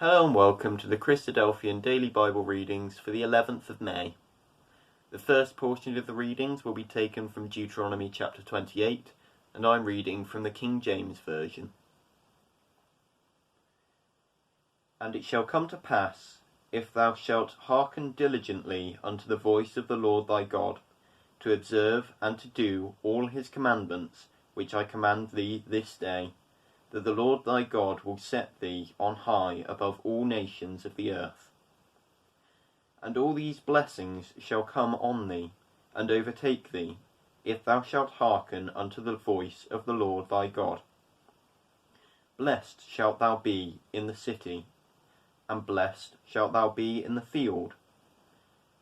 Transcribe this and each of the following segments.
Hello and welcome to the Christadelphian Daily Bible Readings for the 11th of May. The first portion of the readings will be taken from Deuteronomy chapter 28, and I'm reading from the King James Version. And it shall come to pass, if thou shalt hearken diligently unto the voice of the Lord thy God, to observe and to do all his commandments which I command thee this day, that the Lord thy God will set thee on high above all nations of the earth. And all these blessings shall come on thee, and overtake thee, if thou shalt hearken unto the voice of the Lord thy God. Blessed shalt thou be in the city, and blessed shalt thou be in the field.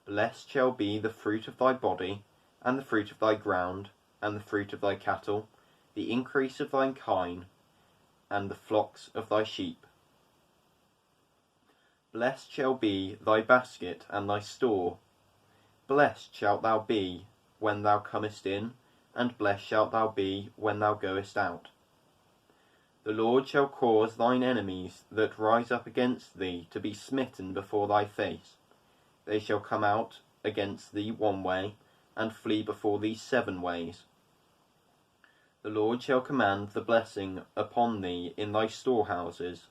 Blessed shall be the fruit of thy body, and the fruit of thy ground, and the fruit of thy cattle, the increase of thine kine, and the flocks of thy sheep. Blessed shall be thy basket and thy store. Blessed shalt thou be when thou comest in, and blessed shalt thou be when thou goest out. The Lord shall cause thine enemies that rise up against thee to be smitten before thy face. They shall come out against thee one way, and flee before thee 7 ways. The Lord shall command the blessing upon thee in thy storehouses,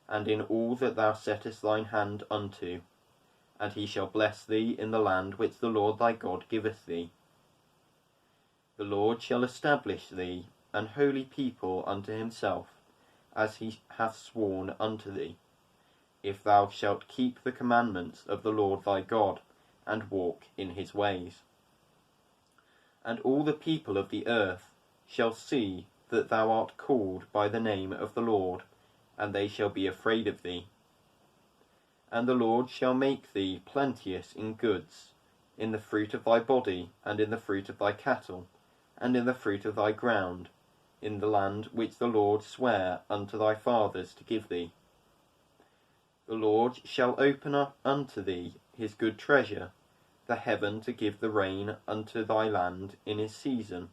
and in all that thou settest thine hand unto, and he shall bless thee in the land which the Lord thy God giveth thee. The Lord shall establish thee an holy people unto himself, as he hath sworn unto thee, if thou shalt keep the commandments of the Lord thy God, and walk in his ways. And all the people of the earth shall see that thou art called by the name of the Lord, and they shall be afraid of thee. And the Lord shall make thee plenteous in goods, in the fruit of thy body, and in the fruit of thy cattle, and in the fruit of thy ground, in the land which the Lord sware unto thy fathers to give thee. The Lord shall open up unto thee his good treasure, the heaven to give the rain unto thy land in his season,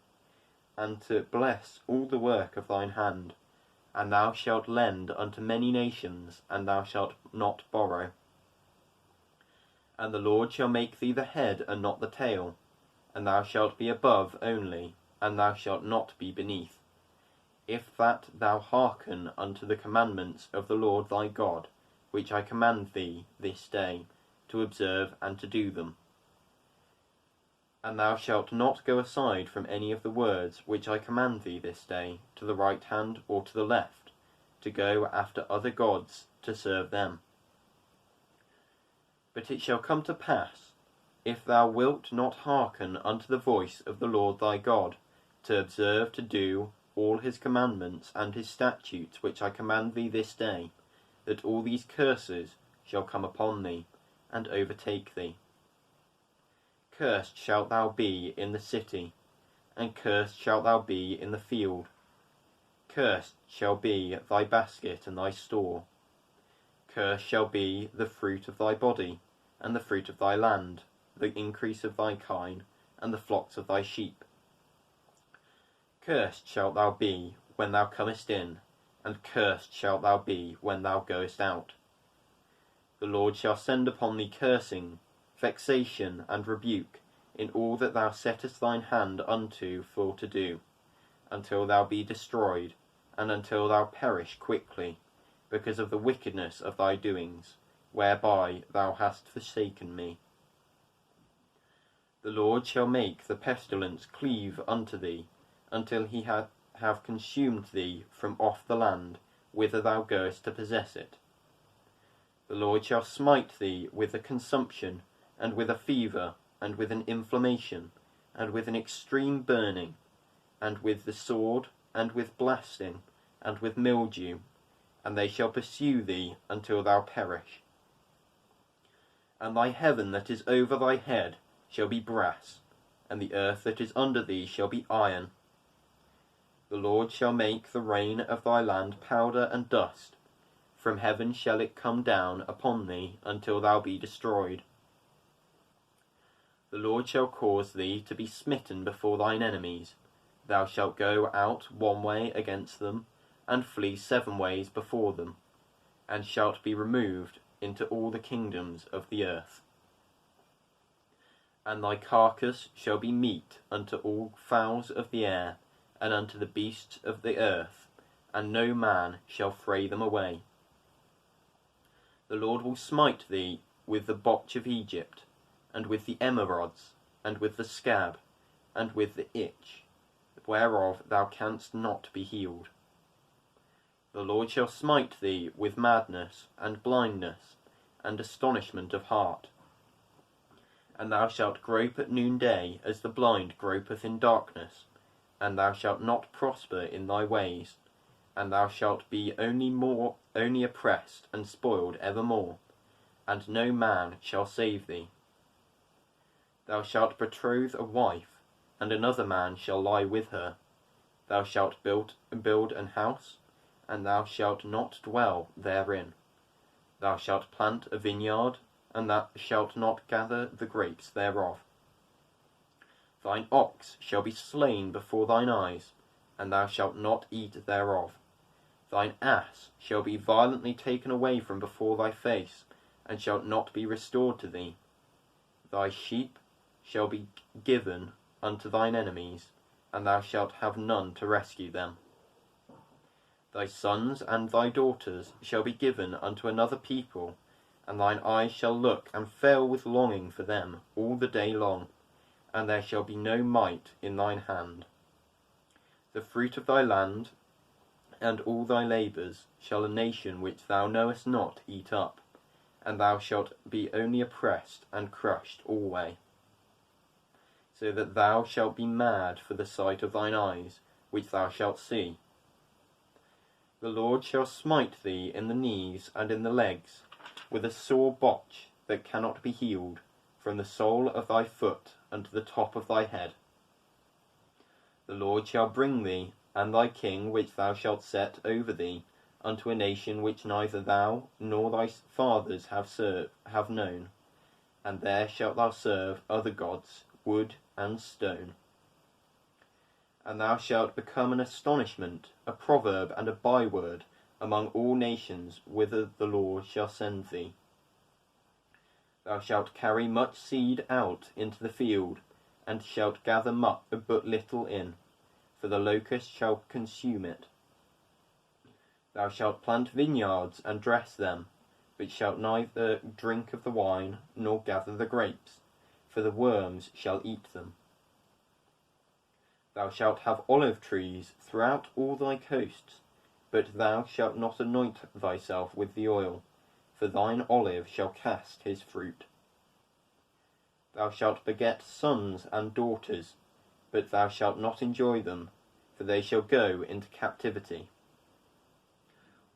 and to bless all the work of thine hand. And thou shalt lend unto many nations, and thou shalt not borrow. And the Lord shall make thee the head and not the tail, and thou shalt be above only, and thou shalt not be beneath, if that thou hearken unto the commandments of the Lord thy God, which I command thee this day, to observe and to do them. And thou shalt not go aside from any of the words which I command thee this day, to the right hand or to the left, to go after other gods to serve them. But it shall come to pass, if thou wilt not hearken unto the voice of the Lord thy God, to observe to do all his commandments and his statutes which I command thee this day, that all these curses shall come upon thee, and overtake thee. Cursed shalt thou be in the city, and cursed shalt thou be in the field. Cursed shall be thy basket and thy store. Cursed shall be the fruit of thy body, and the fruit of thy land, the increase of thy kine, and the flocks of thy sheep. Cursed shalt thou be when thou comest in, and cursed shalt thou be when thou goest out. The Lord shall send upon thee cursing, vexation, and rebuke, in all that thou settest thine hand unto for to do, until thou be destroyed, and until thou perish quickly, because of the wickedness of thy doings, whereby thou hast forsaken me. The Lord shall make the pestilence cleave unto thee, until he have consumed thee from off the land, whither thou goest to possess it. The Lord shall smite thee with a consumption, and with a fever, and with an inflammation, and with an extreme burning, and with the sword, and with blasting, and with mildew, and they shall pursue thee until thou perish. And thy heaven that is over thy head shall be brass, and the earth that is under thee shall be iron. The Lord shall make the rain of thy land powder and dust. From heaven shall it come down upon thee until thou be destroyed. The Lord shall cause thee to be smitten before thine enemies. Thou shalt go out one way against them, and flee 7 ways before them. and shalt be removed into all the kingdoms of the earth. And thy carcass shall be meat unto all fowls of the air, and unto the beasts of the earth, and no man shall fray them away. The Lord will smite thee with the botch of Egypt, and with the emerods, and with the scab, and with the itch, whereof thou canst not be healed. The Lord shall smite thee with madness, and blindness, and astonishment of heart. And thou shalt grope at noonday, as the blind gropeth in darkness, and thou shalt not prosper in thy ways, and thou shalt be only oppressed and spoiled evermore, and no man shall save thee. Thou shalt betroth a wife, and another man shall lie with her. Thou shalt build an house, and thou shalt not dwell therein. Thou shalt plant a vineyard, and thou shalt not gather the grapes thereof. Thine ox shall be slain before thine eyes, and thou shalt not eat thereof. Thine ass shall be violently taken away from before thy face, and shall not be restored to thee. Thy sheep shall be given unto thine enemies, and thou shalt have none to rescue them. Thy sons and thy daughters shall be given unto another people, and thine eyes shall look and fail with longing for them all the day long, and there shall be no might in thine hand. The fruit of thy land and all thy labours shall a nation which thou knowest not eat up, and thou shalt be only oppressed and crushed alway, so that thou shalt be mad for the sight of thine eyes, which thou shalt see. The Lord shall smite thee in the knees and in the legs, with a sore botch that cannot be healed, from the sole of thy foot unto the top of thy head. The Lord shall bring thee, and thy king which thou shalt set over thee, unto a nation which neither thou nor thy fathers have known, and there shalt thou serve other gods, wood and stone. And thou shalt become an astonishment, a proverb and a byword among all nations whither the Lord shall send thee. Thou shalt carry much seed out into the field, and shalt gather but little in, for the locust shall consume it. Thou shalt plant vineyards and dress them, but shalt neither drink of the wine nor gather the grapes, for the worms shall eat them. Thou shalt have olive trees throughout all thy coasts, but thou shalt not anoint thyself with the oil, for thine olive shall cast his fruit. Thou shalt beget sons and daughters, but thou shalt not enjoy them, for they shall go into captivity.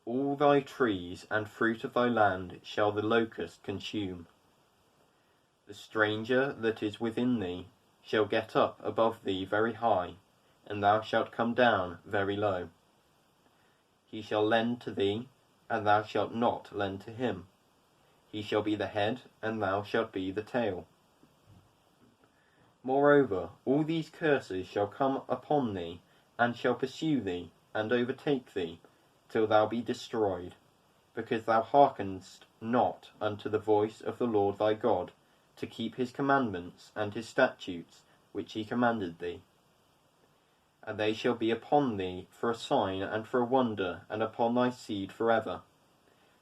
All thy trees and fruit of thy land shall the locust consume. The stranger that is within thee shall get up above thee very high, and thou shalt come down very low. He shall lend to thee, and thou shalt not lend to him. He shall be the head, and thou shalt be the tail. Moreover, all these curses shall come upon thee, and shall pursue thee, and overtake thee, till thou be destroyed, because thou hearkenedst not unto the voice of the Lord thy God, to keep his commandments and his statutes which he commanded thee. And they shall be upon thee for a sign and for a wonder, and upon thy seed for ever,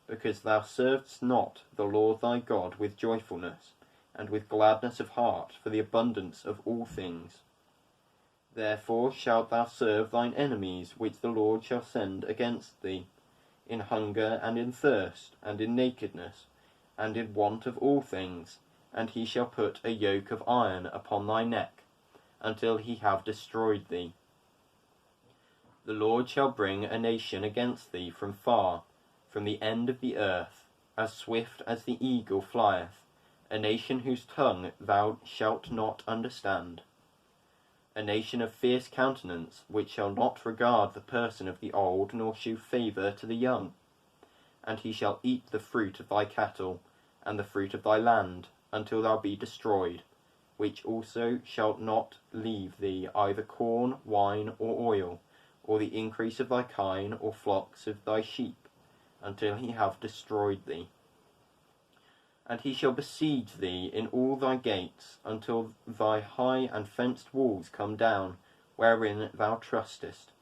because thou servedst not the Lord thy God with joyfulness, and with gladness of heart, for the abundance of all things. Therefore shalt thou serve thine enemies which the Lord shall send against thee, in hunger and in thirst, and in nakedness, and in want of all things, and he shall put a yoke of iron upon thy neck, until he have destroyed thee. The Lord shall bring a nation against thee from far, from the end of the earth, as swift as the eagle flieth, a nation whose tongue thou shalt not understand. A nation of fierce countenance, which shall not regard the person of the old, nor shew favour to the young. And he shall eat the fruit of thy cattle, and the fruit of thy land, until thou be destroyed, which also shalt not leave thee either corn, wine, or oil, or the increase of thy kine, or flocks of thy sheep, until he have destroyed thee. And he shall besiege thee in all thy gates, until thy high and fenced walls come down, wherein thou trustest,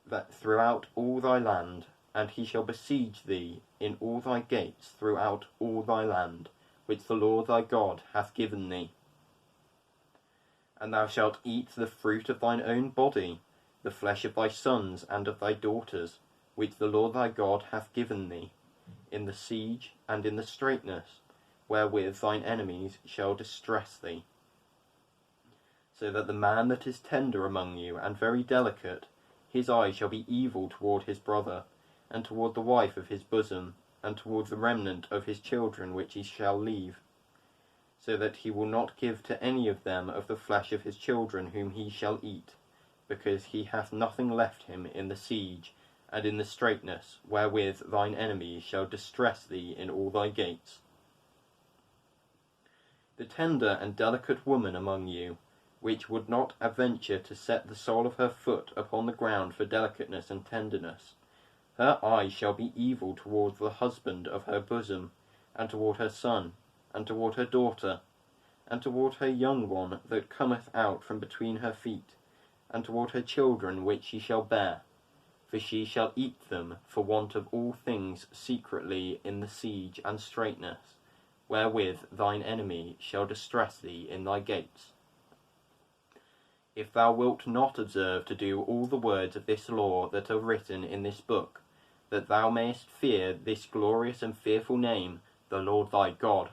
that throughout all thy land. And he shall besiege thee in all thy gates throughout all thy land, which the Lord thy God hath given thee. And thou shalt eat the fruit of thine own body, the flesh of thy sons and of thy daughters, which the Lord thy God hath given thee, in the siege and in the straitness, wherewith thine enemies shall distress thee. So that the man that is tender among you and very delicate, his eye shall be evil toward his brother, and toward the wife of his bosom, and toward the remnant of his children which he shall leave, so that he will not give to any of them of the flesh of his children whom he shall eat, because he hath nothing left him in the siege and in the straitness, wherewith thine enemies shall distress thee in all thy gates. The tender and delicate woman among you, which would not adventure to set the sole of her foot upon the ground for delicateness and tenderness, her eye shall be evil toward the husband of her bosom, and toward her son, and toward her daughter, and toward her young one that cometh out from between her feet, and toward her children which she shall bear, for she shall eat them for want of all things secretly in the siege and straitness, wherewith thine enemy shall distress thee in thy gates. If thou wilt not observe to do all the words of this law that are written in this book, that thou mayest fear this glorious and fearful name, the Lord thy God,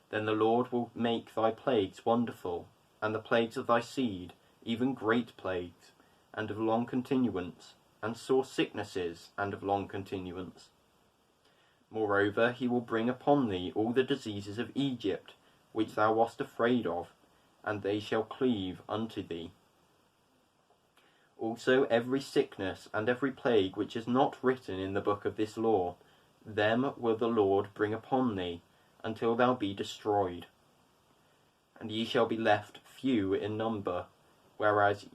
then the Lord will make thy plagues wonderful, and the plagues of thy seed, even great plagues, and of long continuance, and sore sicknesses, and of long continuance. Moreover, he will bring upon thee all the diseases of Egypt, which thou wast afraid of, and they shall cleave unto thee. Also every sickness and every plague which is not written in the book of this law, them will the Lord bring upon thee, until thou be destroyed. And ye shall be left few in number, whereas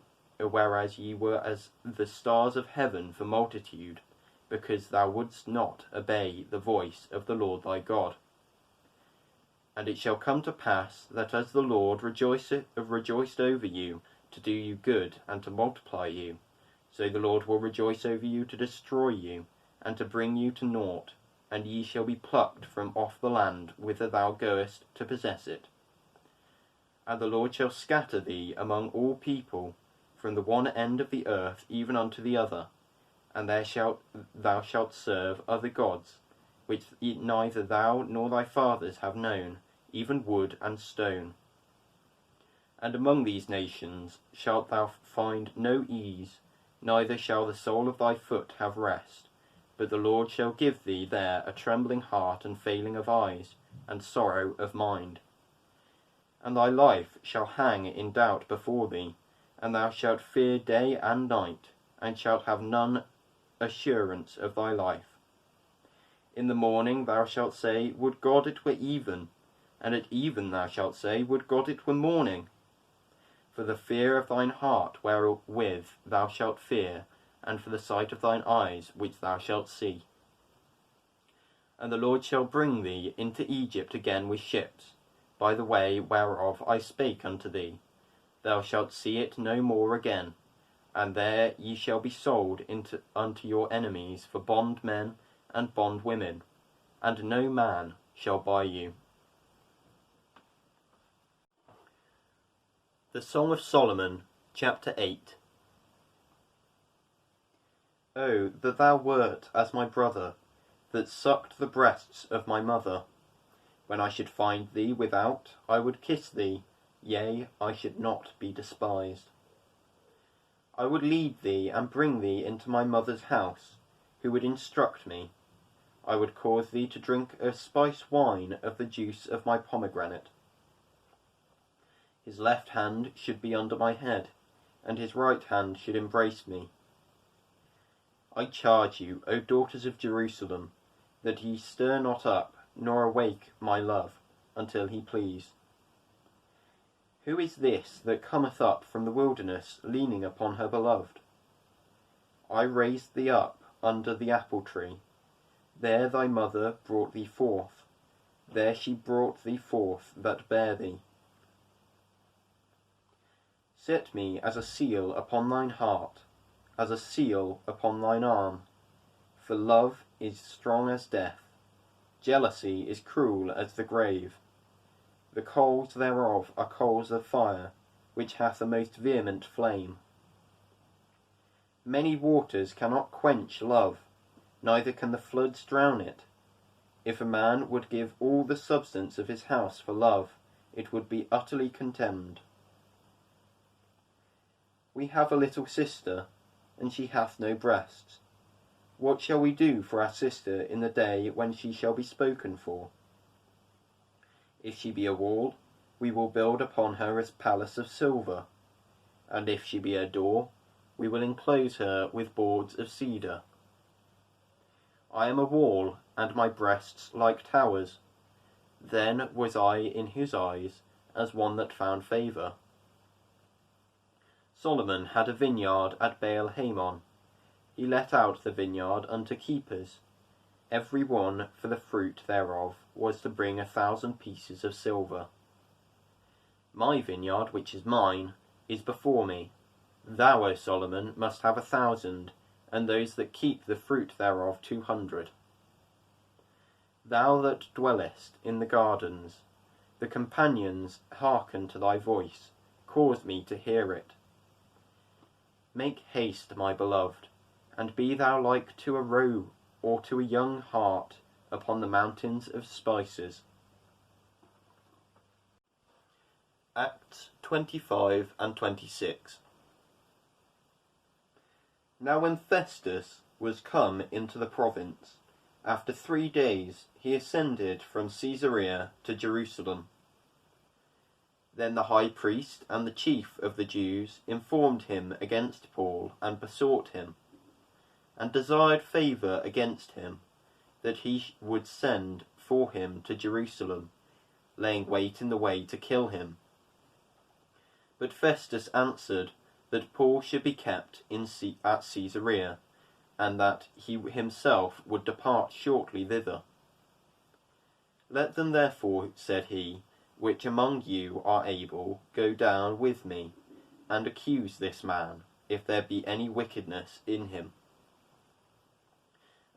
ye were as the stars of heaven for multitude, because thou wouldst not obey the voice of the Lord thy God. And it shall come to pass that as the Lord rejoiced over you, to do you good and to multiply you, so the Lord will rejoice over you to destroy you, and to bring you to naught, and ye shall be plucked from off the land whither thou goest to possess it. And the Lord shall scatter thee among all people, from the one end of the earth even unto the other, and thou shalt serve other gods, which neither thou nor thy fathers have known, even wood and stone. And among these nations shalt thou find no ease, neither shall the sole of thy foot have rest, but the Lord shall give thee there a trembling heart and failing of eyes, and sorrow of mind. And thy life shall hang in doubt before thee, and thou shalt fear day and night, and shalt have none assurance of thy life. In the morning thou shalt say, Would God it were even, and at even thou shalt say, Would God it were morning. For the fear of thine heart wherewith thou shalt fear, and for the sight of thine eyes which thou shalt see. And the Lord shall bring thee into Egypt again with ships, by the way whereof I spake unto thee. Thou shalt see it no more again, and there ye shall be sold unto your enemies for bondmen and bondwomen, and no man shall buy you. The Song of Solomon, chapter 8. O, that thou wert as my brother, that sucked the breasts of my mother. When I should find thee without, I would kiss thee, yea, I should not be despised. I would lead thee and bring thee into my mother's house, who would instruct me. I would cause thee to drink a spice wine of the juice of my pomegranate. His left hand should be under my head, and his right hand should embrace me. I charge you, O daughters of Jerusalem, that ye stir not up, nor awake my love, until he please. Who is this that cometh up from the wilderness, leaning upon her beloved? I raised thee up under the apple tree. There thy mother brought thee forth, there she brought thee forth that bare thee. Set me as a seal upon thine heart, as a seal upon thine arm. For love is strong as death, jealousy is cruel as the grave. The coals thereof are coals of fire, which hath a most vehement flame. Many waters cannot quench love, neither can the floods drown it. If a man would give all the substance of his house for love, it would be utterly contemned. We have a little sister, and she hath no breasts. What shall we do for our sister in the day when she shall be spoken for? If she be a wall, we will build upon her a palace of silver, and if she be a door, we will enclose her with boards of cedar. I am a wall, and my breasts like towers. Then was I in his eyes as one that found favour. Solomon had a vineyard at Baal-Hamon. He let out the vineyard unto keepers. Every one for the fruit thereof was to bring 1,000 pieces of silver. My vineyard, which is mine, is before me. Thou, O Solomon, must have 1,000, and those that keep the fruit thereof 200. Thou that dwellest in the gardens, the companions hearken to thy voice, cause me to hear it. Make haste, my beloved, and be thou like to a roe or to a young hart upon the mountains of spices. Acts 25 and 26. Now when Festus was come into the province, after 3 days he ascended from Caesarea to Jerusalem. Then the high priest and the chief of the Jews informed him against Paul, and besought him, and desired favour against him, that he would send for him to Jerusalem, laying wait in the way to kill him. But Festus answered that Paul should be kept at Caesarea, and that he himself would depart shortly thither. Let them therefore, said he, which among you are able, go down with me, and accuse this man, if there be any wickedness in him.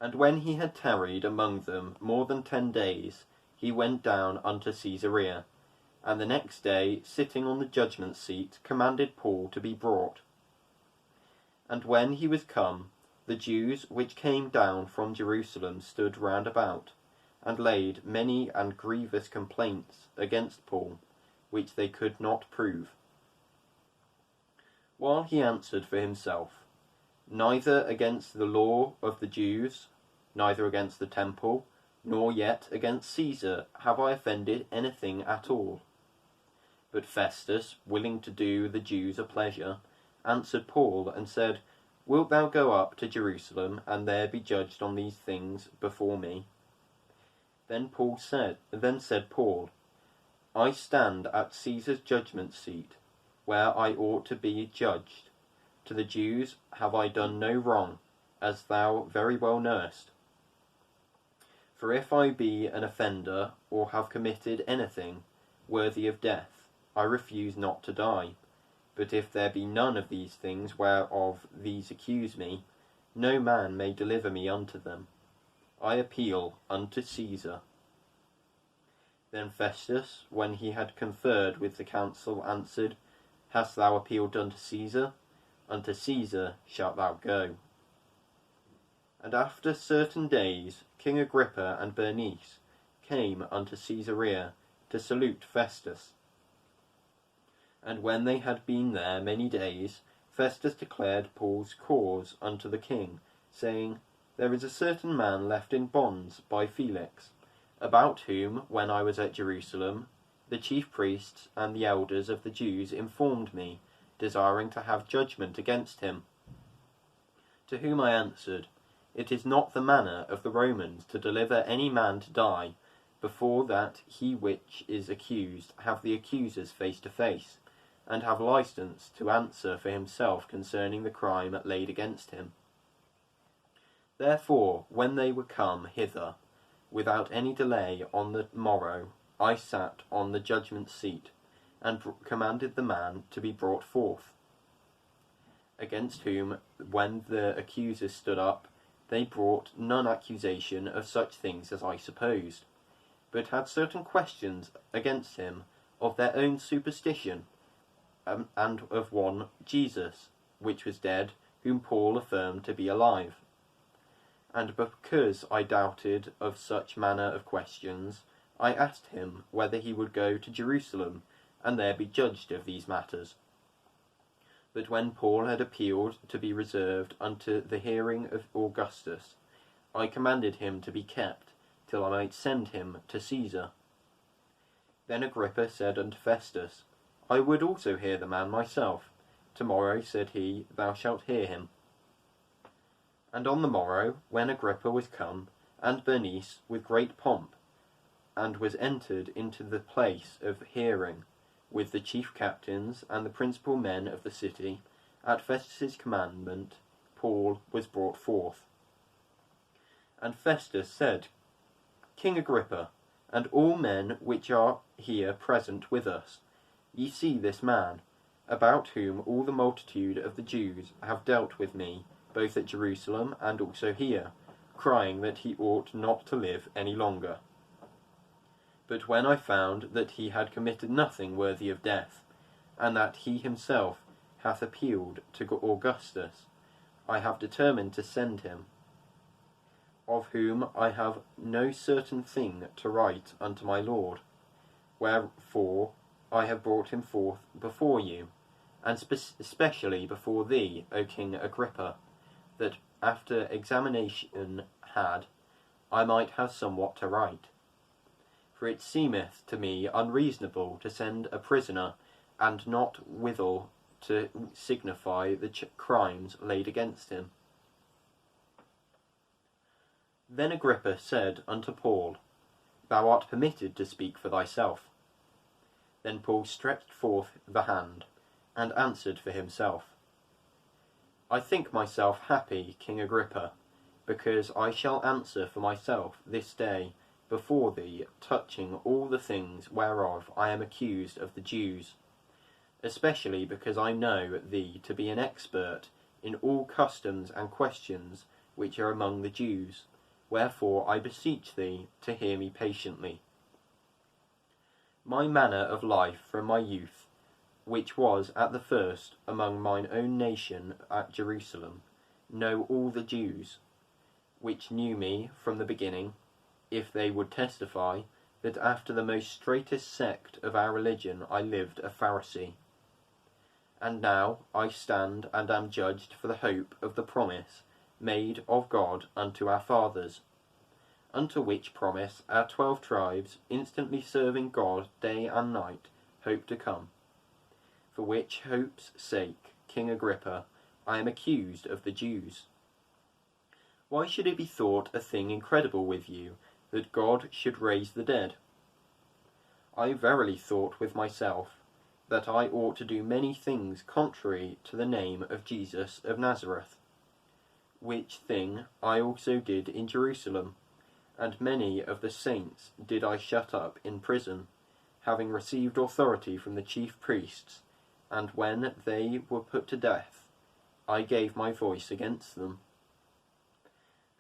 And when he had tarried among them more than 10 days, he went down unto Caesarea, and the next day, sitting on the judgment seat, commanded Paul to be brought. And when he was come, the Jews which came down from Jerusalem stood round about, and laid many and grievous complaints against Paul, which they could not prove. While he answered for himself, neither against the law of the Jews, neither against the temple, nor yet against Caesar have I offended anything at all. But Festus, willing to do the Jews a pleasure, answered Paul and said, Wilt thou go up to Jerusalem, and there be judged on these things before me? Then said Paul, I stand at Caesar's judgment seat, where I ought to be judged. To the Jews have I done no wrong, as thou very well knowest. For if I be an offender, or have committed anything worthy of death, I refuse not to die. But if there be none of these things whereof these accuse me, no man may deliver me unto them. I appeal unto Caesar. Then Festus, when he had conferred with the council, answered, Hast thou appealed unto Caesar? Unto Caesar shalt thou go. And after certain days, King Agrippa and Bernice came unto Caesarea to salute Festus. And when they had been there many days, Festus declared Paul's cause unto the king, saying, There is a certain man left in bonds by Felix, about whom, when I was at Jerusalem, the chief priests and the elders of the Jews informed me, desiring to have judgment against him. To whom I answered, It is not the manner of the Romans to deliver any man to die, before that he which is accused have the accusers face to face, and have license to answer for himself concerning the crime laid against him. Therefore, when they were come hither, without any delay on the morrow, I sat on the judgment seat, and commanded the man to be brought forth, against whom, when the accusers stood up, they brought none accusation of such things as I supposed, but had certain questions against him of their own superstition, and of one Jesus, which was dead, whom Paul affirmed to be alive. And because I doubted of such manner of questions, I asked him whether he would go to Jerusalem, and there be judged of these matters. But when Paul had appealed to be reserved unto the hearing of Augustus, I commanded him to be kept, till I might send him to Caesar. Then Agrippa said unto Festus, I would also hear the man myself. Tomorrow, said he, thou shalt hear him. And on the morrow, when Agrippa was come, and Bernice with great pomp, and was entered into the place of hearing, with the chief captains and the principal men of the city, at Festus's commandment, Paul was brought forth. And Festus said, King Agrippa, and all men which are here present with us, ye see this man, about whom all the multitude of the Jews have dealt with me, both at Jerusalem and also here, crying that he ought not to live any longer. But when I found that he had committed nothing worthy of death, and that he himself hath appealed to Augustus, I have determined to send him, of whom I have no certain thing to write unto my Lord. Wherefore I have brought him forth before you, and especially before thee, O King Agrippa, that after examination had, I might have somewhat to write. For it seemeth to me unreasonable to send a prisoner, and not withal to signify the crimes laid against him. Then Agrippa said unto Paul, Thou art permitted to speak for thyself. Then Paul stretched forth the hand, and answered for himself. I think myself happy, King Agrippa, because I shall answer for myself this day before thee touching all the things whereof I am accused of the Jews, especially because I know thee to be an expert in all customs and questions which are among the Jews, wherefore I beseech thee to hear me patiently. My manner of life from my youth, which was at the first among mine own nation at Jerusalem, know all the Jews, which knew me from the beginning, if they would testify that after the most straitest sect of our religion I lived a Pharisee. And now I stand and am judged for the hope of the promise made of God unto our fathers, unto which promise our 12 tribes, instantly serving God day and night, hope to come. For which hope's sake, King Agrippa, I am accused of the Jews. Why should it be thought a thing incredible with you, that God should raise the dead? I verily thought with myself, that I ought to do many things contrary to the name of Jesus of Nazareth, which thing I also did in Jerusalem, and many of the saints did I shut up in prison, having received authority from the chief priests, and when they were put to death, I gave my voice against them.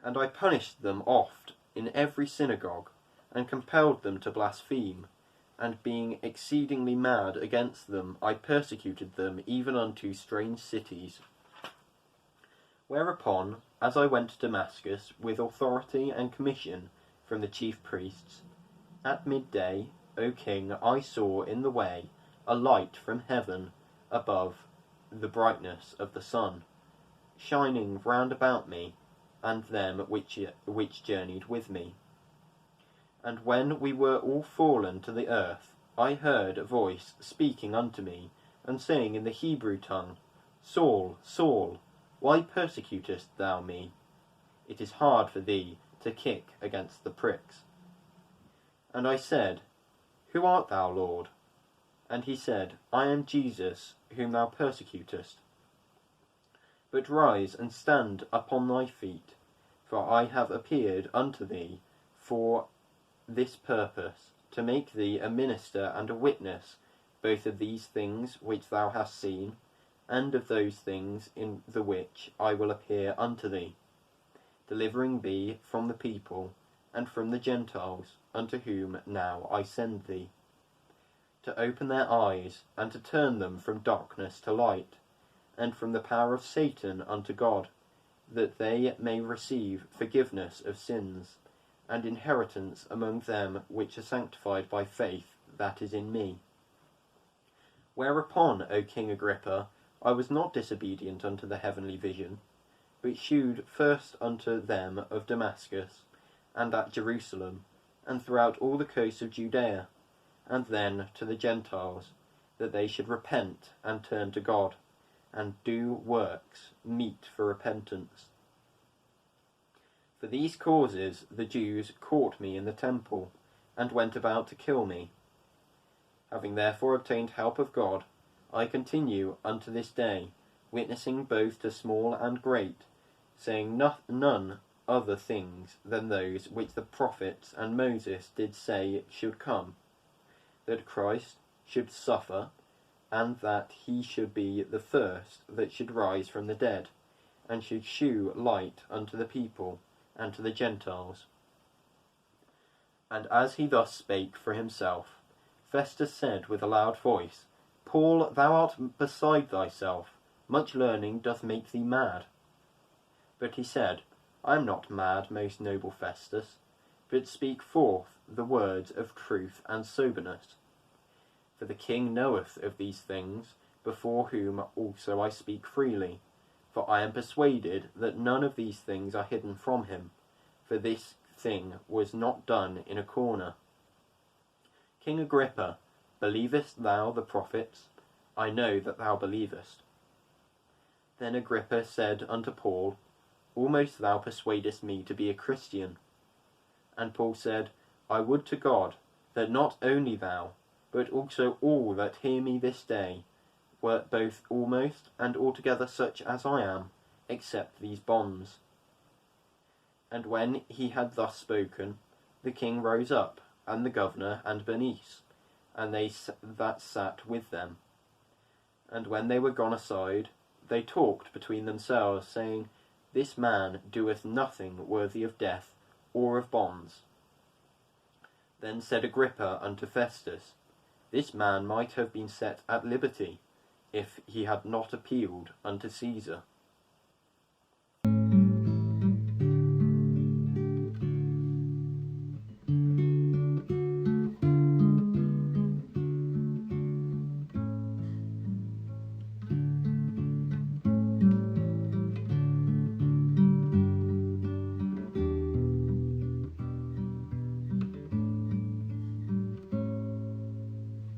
And I punished them oft in every synagogue, and compelled them to blaspheme, and being exceedingly mad against them, I persecuted them even unto strange cities. Whereupon, as I went to Damascus with authority and commission from the chief priests, at midday, O king, I saw in the way a light from heaven above the brightness of the sun, shining round about me, and them which journeyed with me. And when we were all fallen to the earth, I heard a voice speaking unto me, and saying in the Hebrew tongue, Saul, Saul, why persecutest thou me? It is hard for thee to kick against the pricks. And I said, Who art thou, Lord? And he said, I am Jesus, whom thou persecutest. But rise and stand upon thy feet, For I have appeared unto thee for this purpose, to make thee a minister and a witness, both of these things which thou hast seen, and of those things in the which I will appear unto thee, delivering thee from the people and from the Gentiles, unto whom now I send thee, to open their eyes, and to turn them from darkness to light, and from the power of Satan unto God, that they may receive forgiveness of sins, and inheritance among them which are sanctified by faith that is in me. Whereupon, O King Agrippa, I was not disobedient unto the heavenly vision, but shewed first unto them of Damascus, and at Jerusalem, and throughout all the coasts of Judea, and then to the Gentiles, that they should repent and turn to God, and do works meet for repentance. For these causes the Jews caught me in the temple, and went about to kill me. Having therefore obtained help of God, I continue unto this day, witnessing both to small and great, saying none other things than those which the prophets and Moses did say should come, that Christ should suffer, and that he should be the first that should rise from the dead, and should shew light unto the people and to the Gentiles. And as he thus spake for himself, Festus said with a loud voice, Paul, thou art beside thyself, much learning doth make thee mad. But he said, I am not mad, most noble Festus, but speak forth the words of truth and soberness. For the king knoweth of these things, before whom also I speak freely. For I am persuaded that none of these things are hidden from him, for this thing was not done in a corner. King Agrippa, believest thou the prophets? I know that thou believest. Then Agrippa said unto Paul, Almost thou persuadest me to be a Christian. And Paul said, I would to God that not only thou, but also all that hear me this day, were both almost and altogether such as I am, except these bonds. And when he had thus spoken, the king rose up, and the governor and Bernice, and they that sat with them. And when they were gone aside, they talked between themselves, saying, This man doeth nothing worthy of death or of bonds. Then said Agrippa unto Festus, This man might have been set at liberty, if he had not appealed unto Caesar.